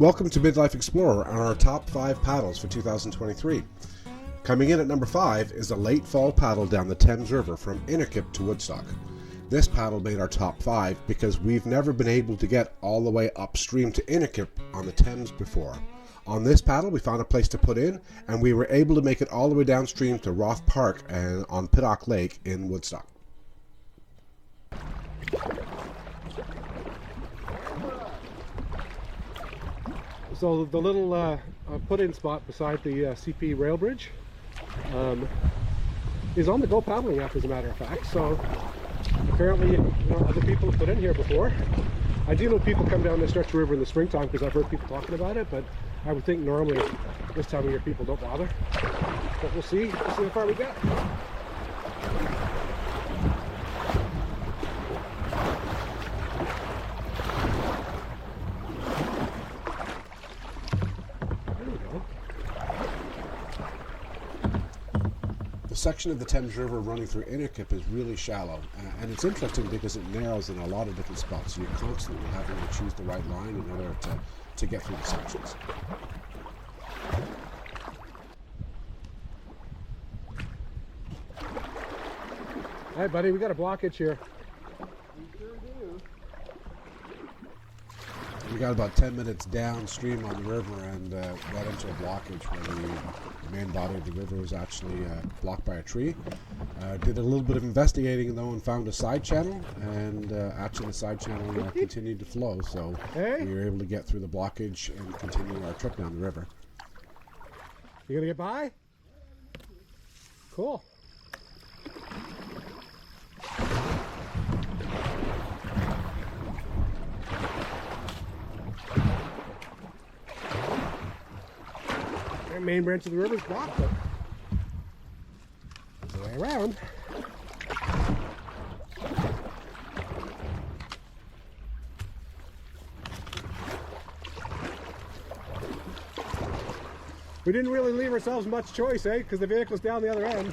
Welcome to Midlife Explorer on our top 5 paddles for 2023. Coming in at number 5 is a late fall paddle down the Thames River from Innerkip to Woodstock. This paddle made our top 5 because we've never been able to get all the way upstream to Innerkip on the Thames before. On this paddle we found a place to put in, and we were able to make it all the way downstream to Roth Park and on Pittock Lake in Woodstock. So the little put-in spot beside the CP rail bridge is on the Go Paddling app, as a matter of fact. So apparently, other people have put in here before. I do know people come down this stretch of river in the springtime because I've heard people talking about it, but I would think normally this time of year people don't bother. But we'll see. We'll see how far we get. The section of the Thames River running through Innerkip is really shallow, and it's interesting because it narrows in a lot of different spots, so you're constantly having to choose the right line in order to get through the sections. Hey buddy, we got a blockage here. We sure do. We got about 10 minutes downstream on the river and got into a blockage where the main body of the river was actually blocked by a tree. Did a little bit of investigating though and found a side channel, and actually the side channel continued to flow, so we were able to get through the blockage and continue our trip down the river. You gonna get by? Cool. The main branch of the river is blocked, but there's a way around. We didn't really leave ourselves much choice, eh? Because the vehicle's down the other end.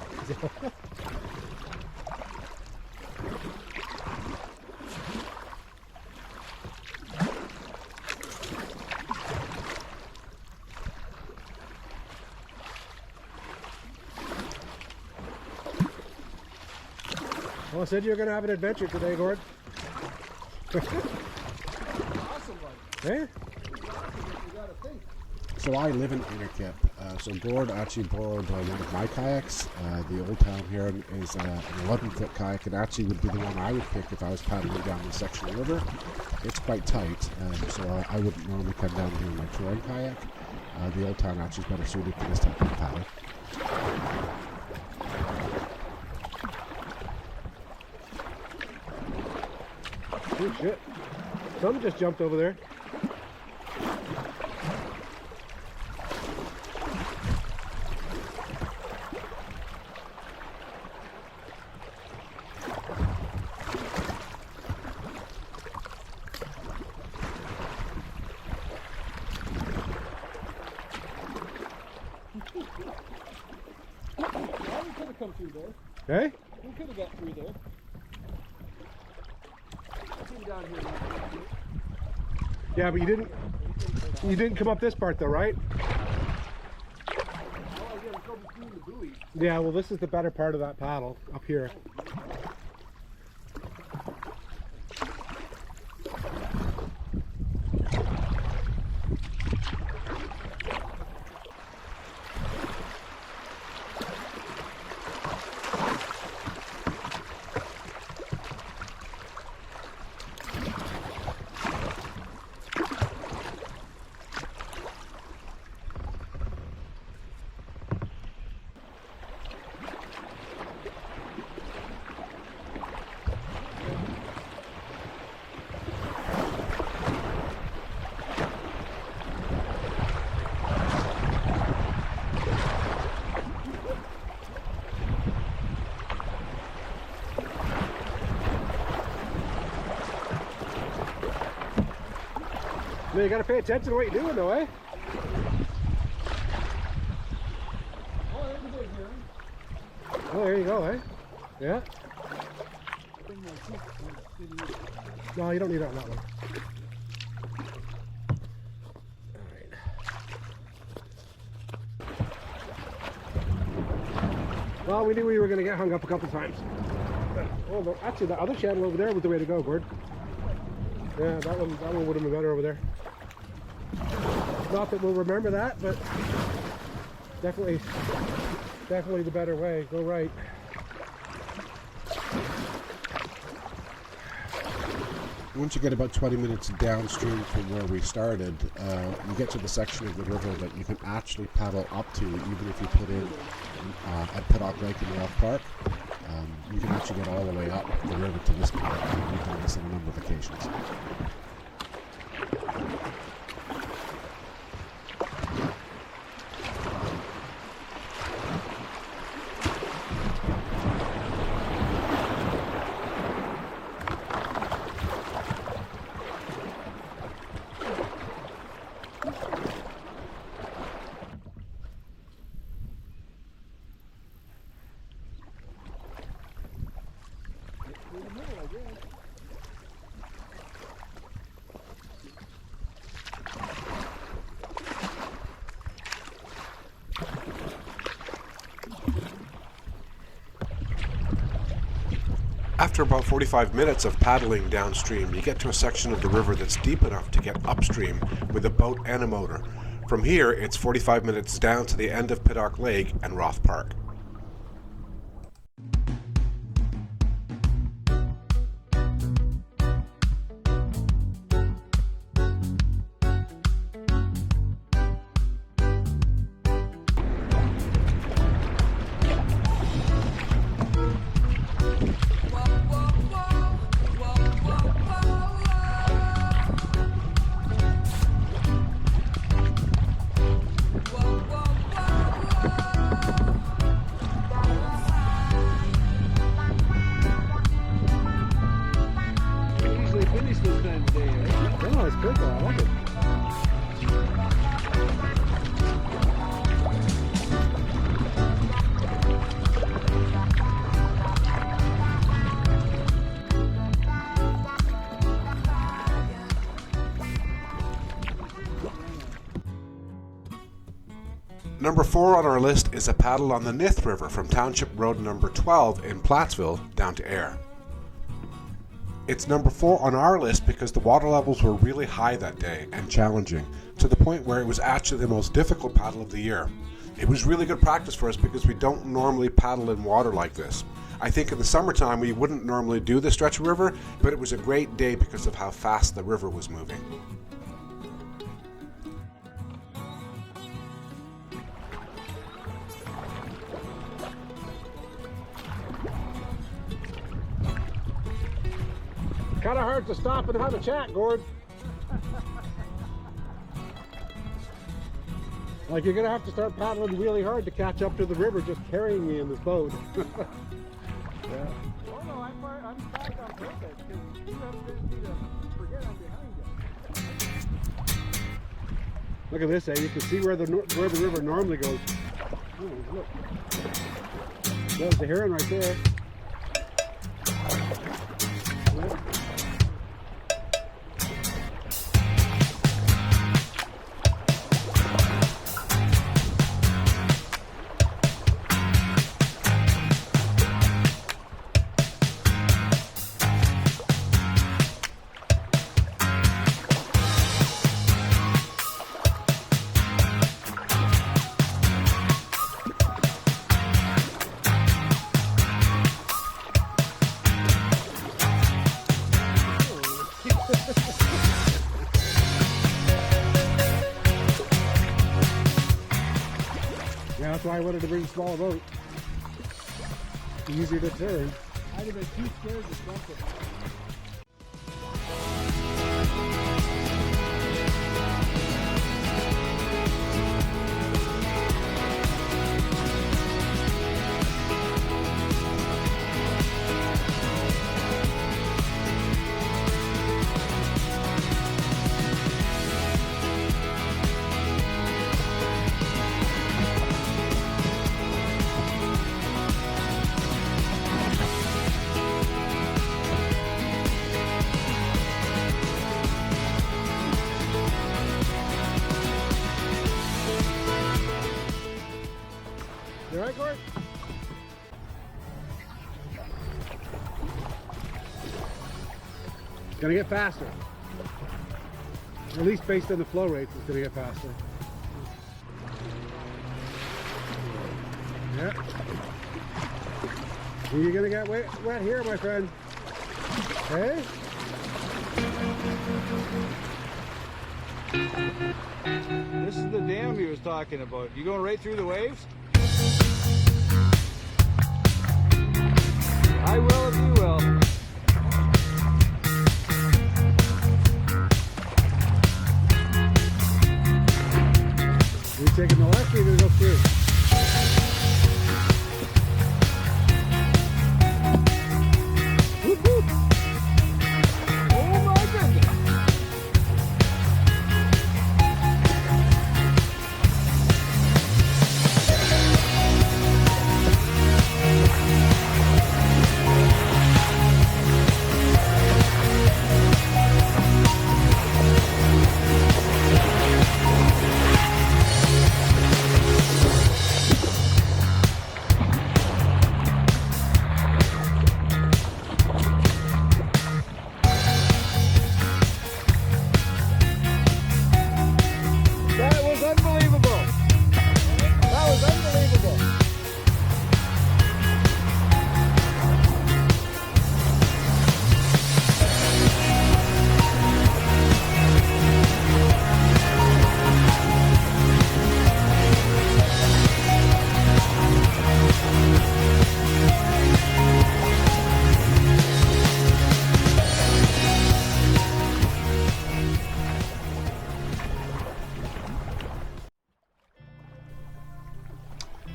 Well, I said you were going to have an adventure today, Gord. Awesome, buddy. Eh? You gotta think. So I live in Innerkip, so Gord actually borrowed one of my kayaks. The Old Town here is an 11-foot kayak, and actually would be the one I would pick if I was paddling down this section of the river. It's quite tight, so I wouldn't normally come down here in my touring kayak. The Old Town actually is better suited for this type of paddle. Oh shit. Something just jumped over there. Well, we could have come through there. Hey? We could have got through there. Came down here. Now. Yeah, but you didn't come up this part though, right? Oh, I gotta go between the buoys. Yeah, well this is the better part of that paddle up here. Now you gotta pay attention to what you're doing though, eh? Oh, there's a big heron. Oh, there you go, eh? Yeah. Bring my teeth to the No, you don't need that on that one. Well, we knew we were going to get hung up a couple times. Oh, actually, the other channel over there was the way to go, Gord. Yeah, that one would have been better over there. Not that we'll remember that, but definitely the better way. Go right. Once you get about 20 minutes downstream from where we started, you get to the section of the river that you can actually paddle up to, even if you put in at Piddock Lake in Roth Park. You can actually get all the way up the river to this part, and we've done this on a number of occasions. After about 45 minutes of paddling downstream, you get to a section of the river that's deep enough to get upstream with a boat and a motor. From here, it's 45 minutes down to the end of Piddock Lake and Roth Park. Oh, it's good though. I like it. Number 4 on our list is a paddle on the Nith River from Township Road number 12 in Plattsville down to Ayr. It's number 4 on our list because the water levels were really high that day and challenging, to the point where it was actually the most difficult paddle of the year. It was really good practice for us because we don't normally paddle in water like this. I think in the summertime we wouldn't normally do this stretch of river, but it was a great day because of how fast the river was moving. Kind of hard to stop and have a chat, Gord. Like you're gonna have to start paddling really hard to catch up to the river just carrying me in this boat. Yeah. Oh no, I'm tied on purpose because you have been me to forget I'm behind you. Look at this, eh? You can see where the river normally goes. Oh, look. There's the heron right there. Yeah. Yeah, that's why I wanted to bring a small boat. Easier to turn. I'd have been too scared to jump it. You all right, Gord? It's gonna get faster. At least based on the flow rates, it's gonna get faster. Yeah. You're gonna get wet here, my friend. Okay? This is the dam he was talking about. You going right through the waves? I will if you will. You're taking the left, or you're gonna go through? Whoop, whoop. Oh my goodness! That was unbelievable! That was unbelievable!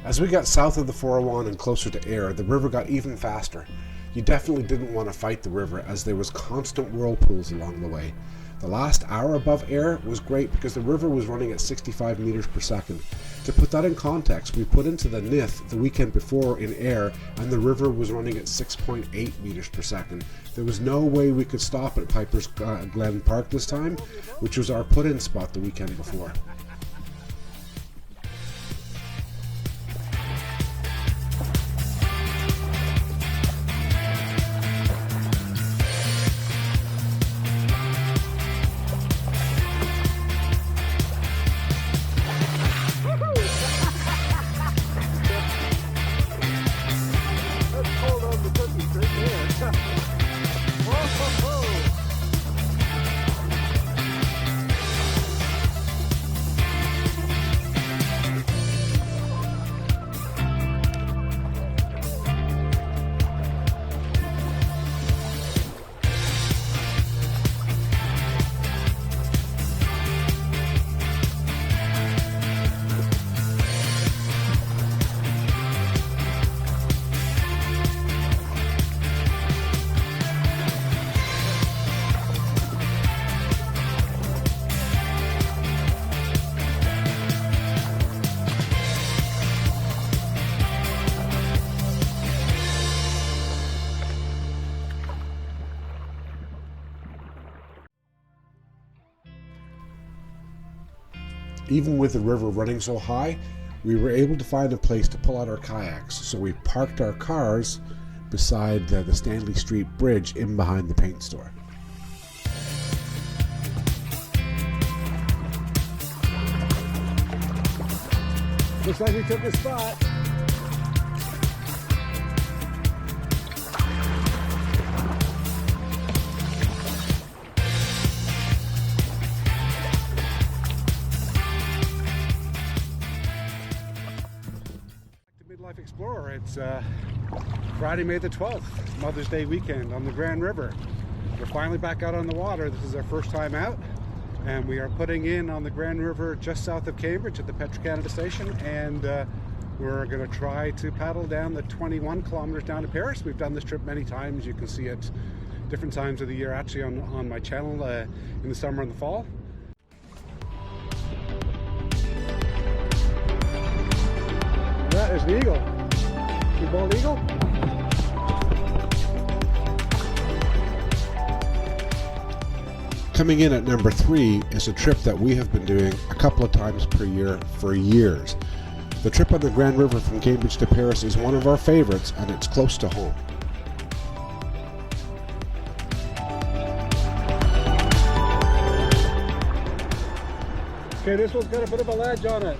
As we got south of the 401 and closer to Ayr, the river got even faster. You definitely didn't want to fight the river as there was constant whirlpools along the way. The last hour above Ayr was great because the river was running at 65 meters per second. To put that in context, we put into the Nith the weekend before in Ayr and the river was running at 6.8 meters per second. There was no way we could stop at Piper's Glen Park this time, which was our put-in spot the weekend before. Even with the river running so high, we were able to find a place to pull out our kayaks, so we parked our cars beside the Stanley Street Bridge in behind the paint store. Looks like we took a spot. Midlife Explorer. It's Friday, May the 12th, Mother's Day weekend on the Grand River. We're finally back out on the water. This is our first time out, and we are putting in on the Grand River just south of Cambridge at the Petro-Canada station, and we're going to try to paddle down the 21 kilometers down to Paris. We've done this trip many times. You can see it different times of the year actually on my channel in the summer and the fall. Yeah, there's the eagle. Big bald eagle. Coming in at number 3 is a trip that we have been doing a couple of times per year for years. The trip on the Grand River from Cambridge to Paris is one of our favorites, and it's close to home. Okay, this one's got a bit of a ledge on it.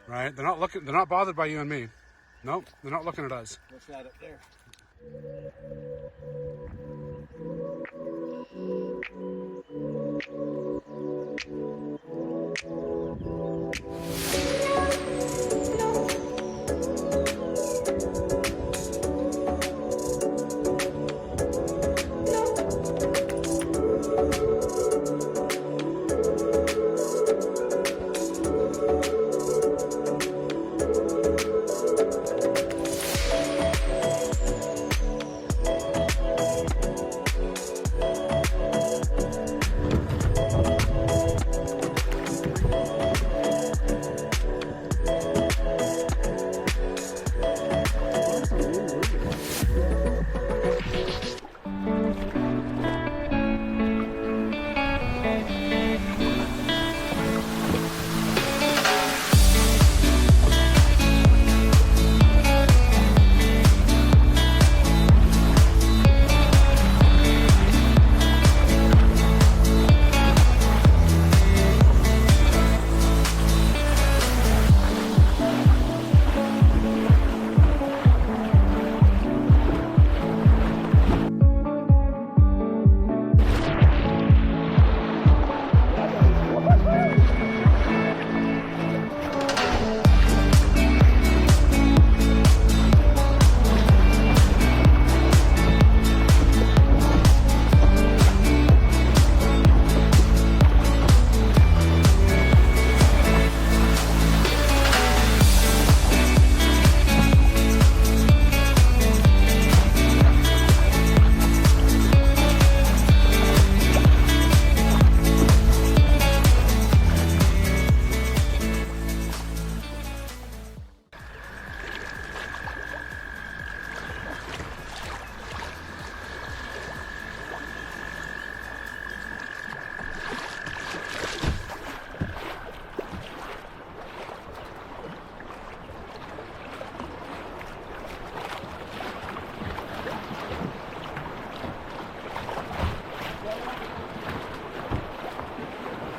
Right, they're not bothered by you and me. Nope, they're not looking at us. What's that up there?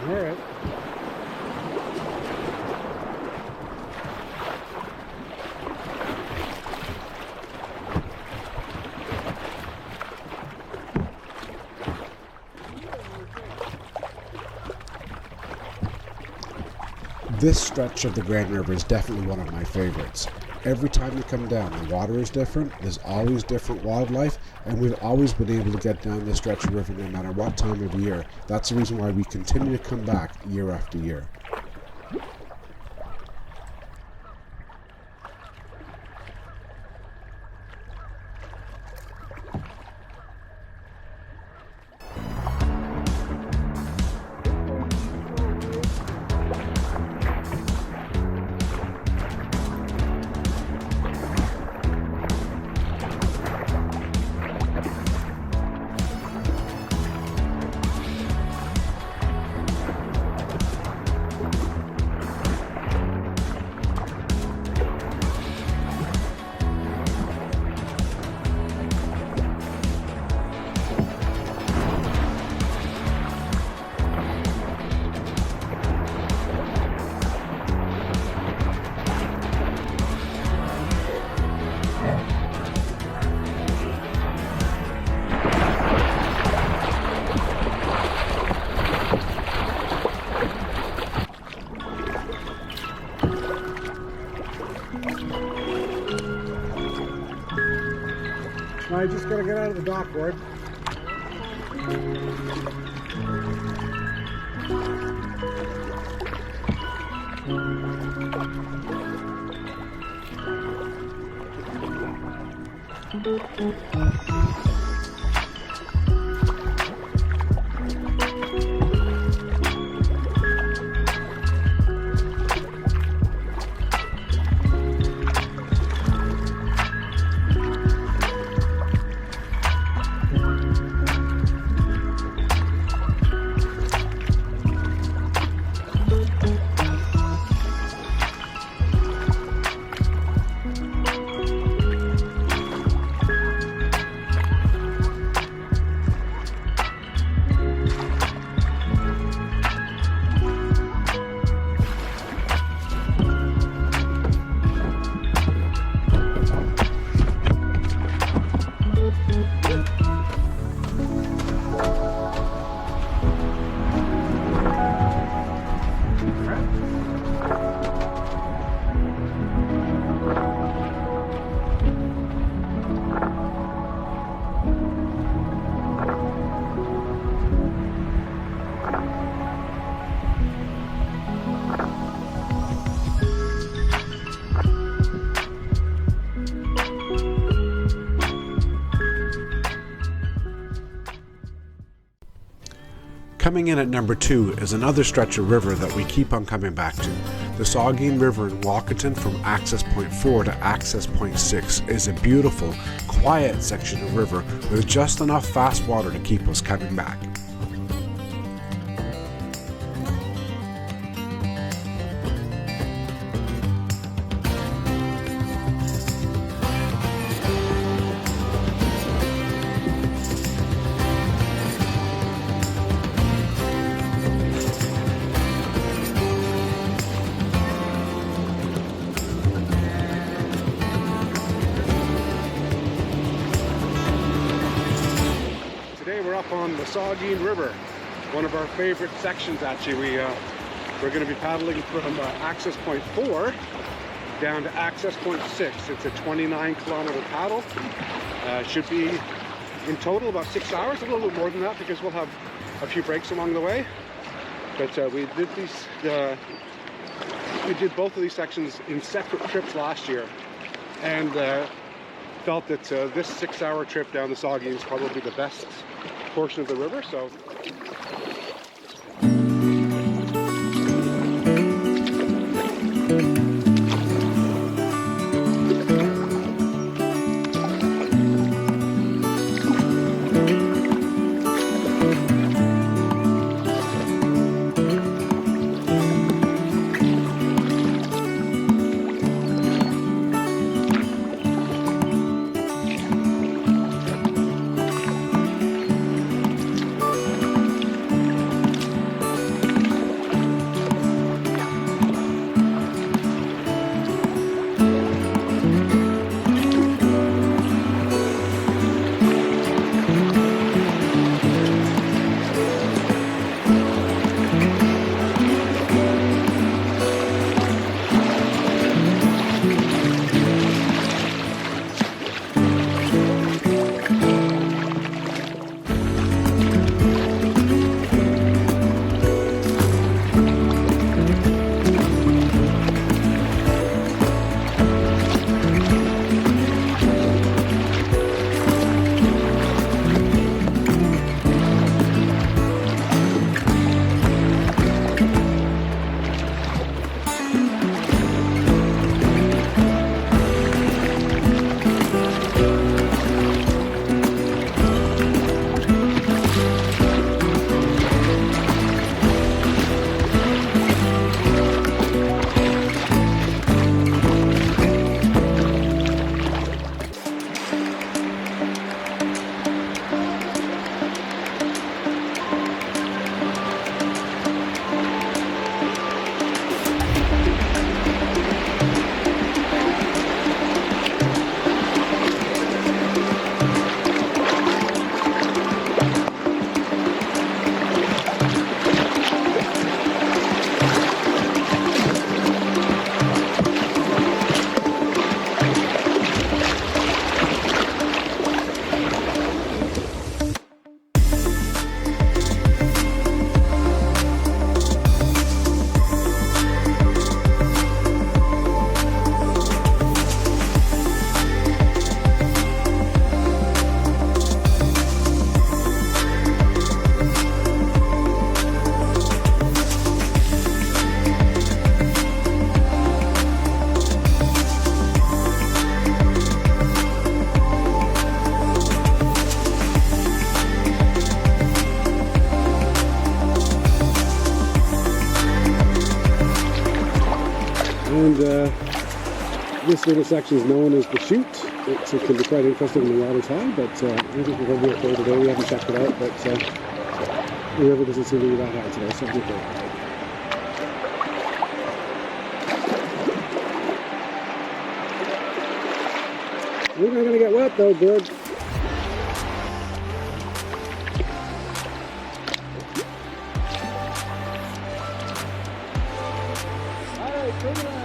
All right. This stretch of the Grand River is definitely one of my favorites. Every time you come down, the water is different, there's always different wildlife, and we've always been able to get down this stretch of river no matter what time of year. That's the reason why we continue to come back year after year. I just gotta get out of the dock, Gord. Coming in at number 2 is another stretch of river that we keep on coming back to. The Saugeen River in Walkerton from access point 4 to access point 6 is a beautiful, quiet section of river with just enough fast water to keep us coming back. On the Saugeen River, one of our favorite sections. Actually, we're going to be paddling from access point 4 down to access point 6. It's a 29-kilometer paddle. Should be in total about 6 hours, a little bit more than that because we'll have a few breaks along the way. But we did both of these sections in separate trips last year, and felt that this 6-hour trip down the Saugeen is probably the best portion of the river. So And this little section is known as the chute. It can be quite interesting when the water's high, but I think we're going to be okay today. We haven't checked it out, but the river doesn't seem to be that high today, so it'll be okay. We're not going to get wet though, Gord. Alright, bring it on.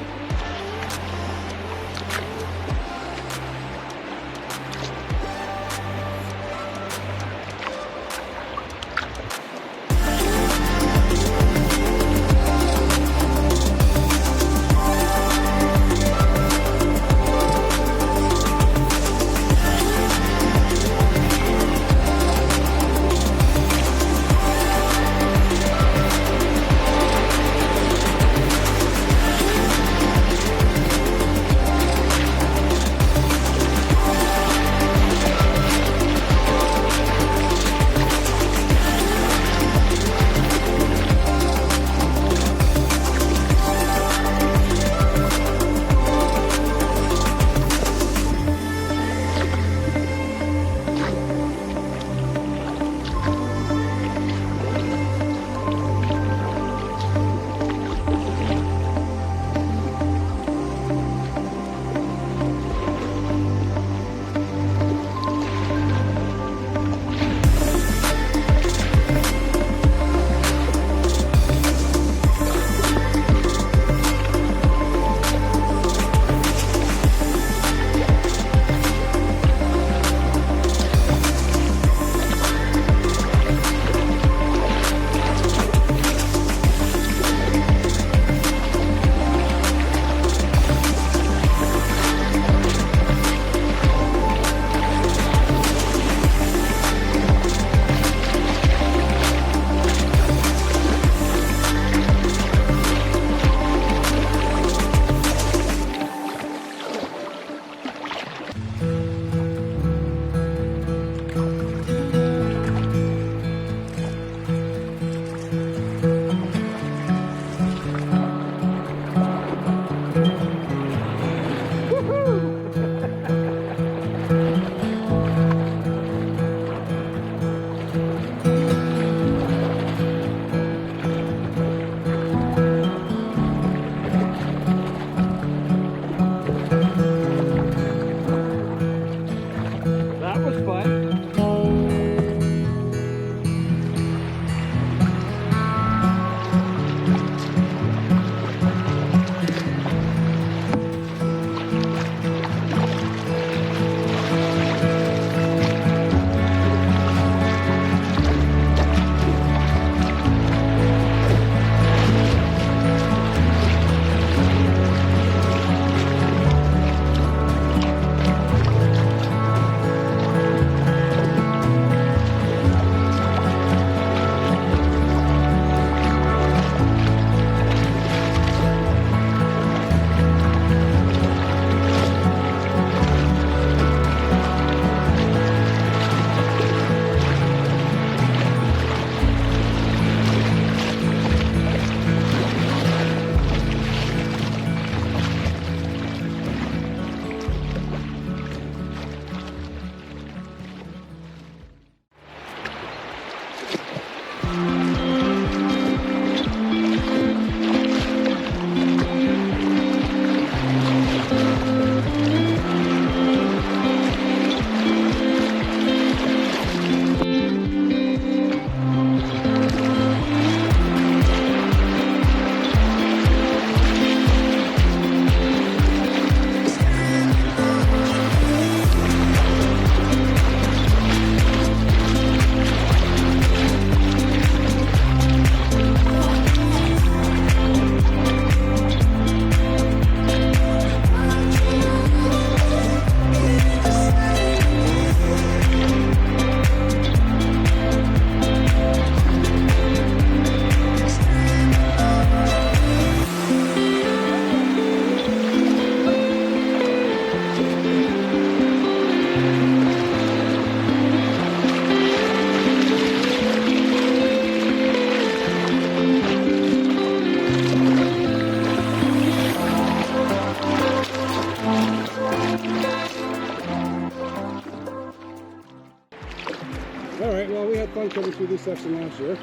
fun coming through this section last year.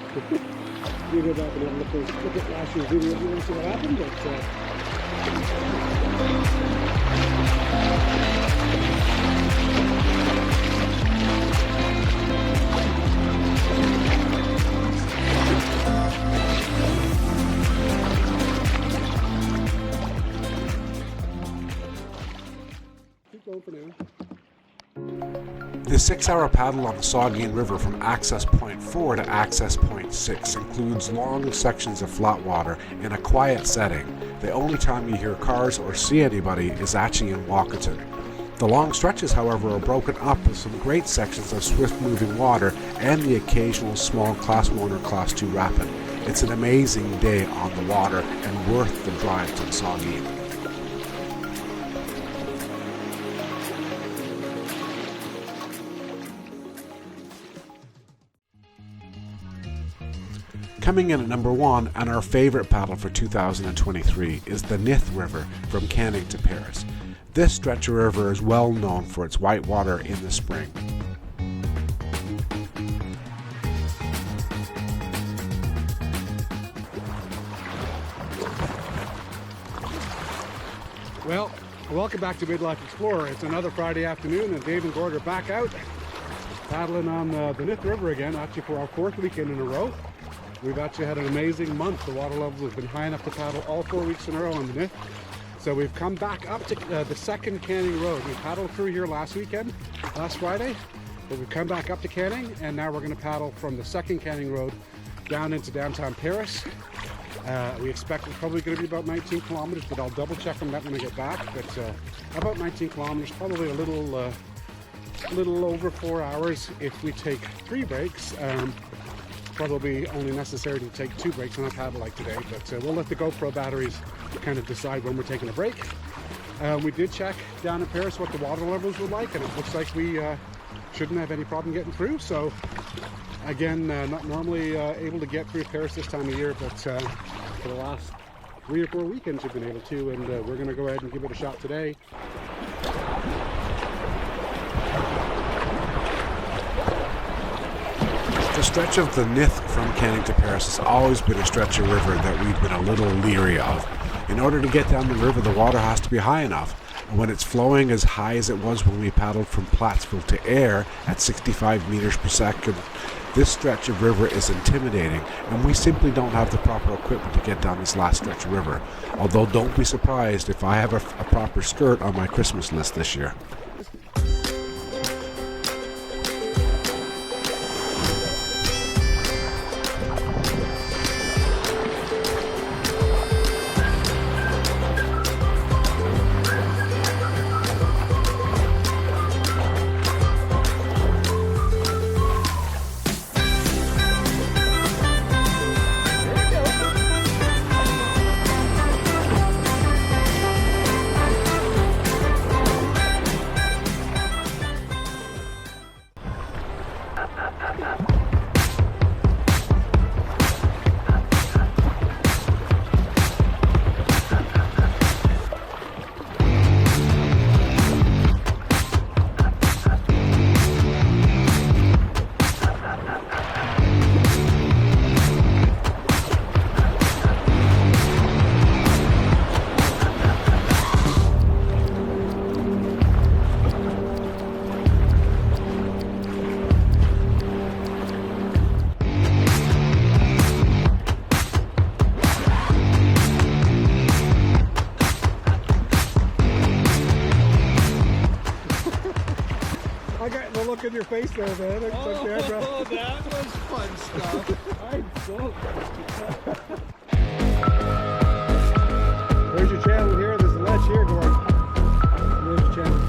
You go back and look at last year's video if you want to see what happened, but keep going for now. The 6-hour paddle on the Saugeen River from access point 4 to access point 6 includes long sections of flat water in a quiet setting. The only time you hear cars or see anybody is actually in Walkerton. The long stretches, however, are broken up with some great sections of swift-moving water and the occasional small Class 1 or Class 2 rapid. It's an amazing day on the water and worth the drive to the Saugeen. Coming in at number 1 and our favorite paddle for 2023 is the Nith River from Canning to Paris. This stretch of river is well known for its white water in the spring. Well, welcome back to Midlife Explorer. It's another Friday afternoon and Dave and Gord are back out paddling on the Nith River again, actually for our 4th weekend in a row. We've actually had an amazing month. The water levels have been high enough to paddle all 4 weeks in a row on the Nith. So we've come back up to the second Canning Road. We paddled through here last Friday, but we've come back up to Canning, and now we're going to paddle from the second Canning Road down into downtown Paris. We expect it's probably going to be about 19 kilometers, but I'll double check on that when I get back. But about 19 kilometers, probably a little over 4 hours if we take 3 breaks. Probably only necessary to take 2 breaks on a paddle like today, but we'll let the GoPro batteries kind of decide when we're taking a break. We did check down in Paris what the water levels were like, and it looks like we shouldn't have any problem getting through. So again, not normally able to get through Paris this time of year, but for the last 3 or 4 weekends we've been able to, and we're going to go ahead and give it a shot today. The stretch of the Nith from Canning to Paris has always been a stretch of river that we've been a little leery of. In order to get down the river, the water has to be high enough. And when it's flowing as high as it was when we paddled from Plattsville to Ayr at 65 meters per second, this stretch of river is intimidating, and we simply don't have the proper equipment to get down this last stretch of river. Although don't be surprised if I have a proper skirt on my Christmas list this year. Look in your face there, man. That was fun stuff. I'm so There's your channel here. There's a ledge here, Gord. There's your channel.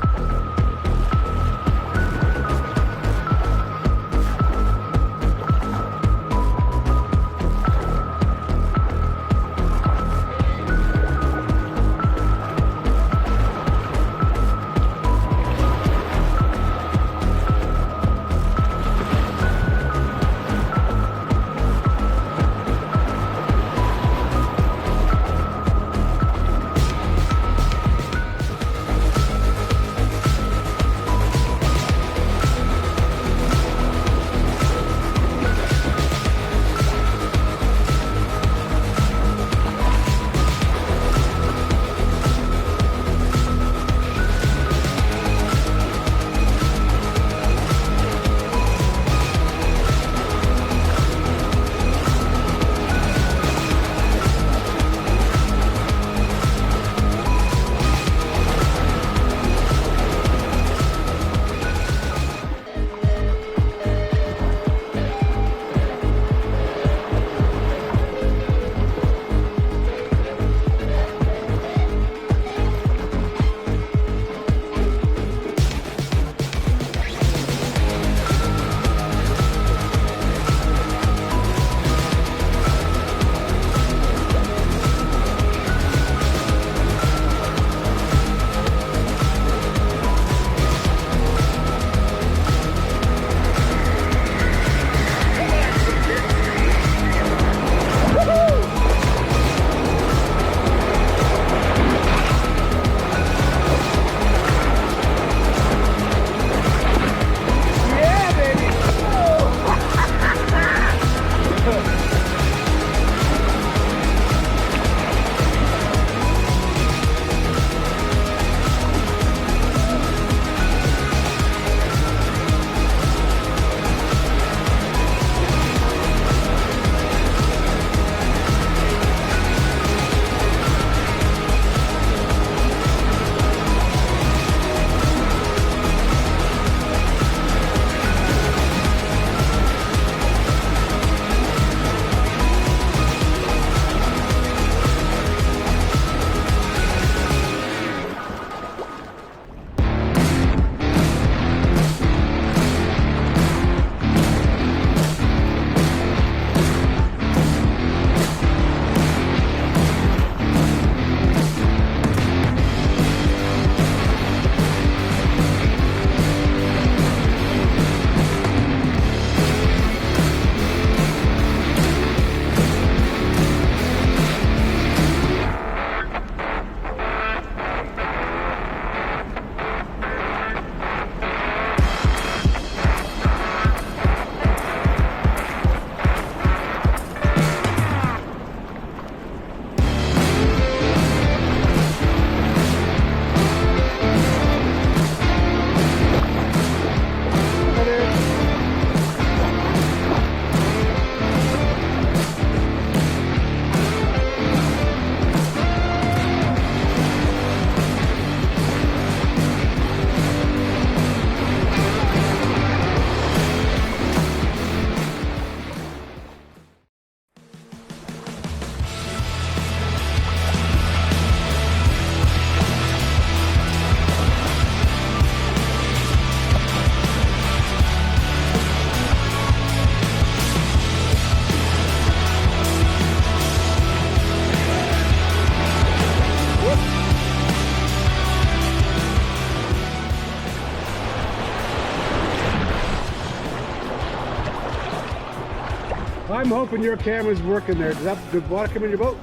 I'm hoping your camera's working there. Does the water come in your boat?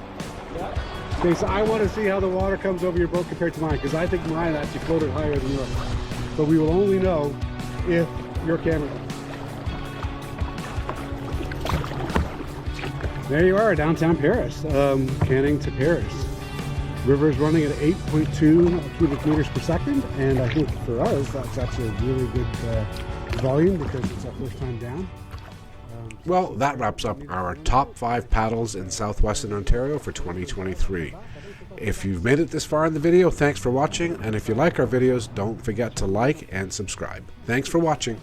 Yeah. Okay, so I want to see how the water comes over your boat compared to mine, because I think mine actually floated higher than yours. But we will only know if your camera. There you are, downtown Paris, Canning to Paris. River is running at 8.2 cubic meters per second, and I think for us that's actually a really good volume because it's our first time down. Well, that wraps up our top 5 paddles in southwestern Ontario for 2023. If you've made it this far in the video, thanks for watching, and if you like our videos, don't forget to like and subscribe. Thanks for watching.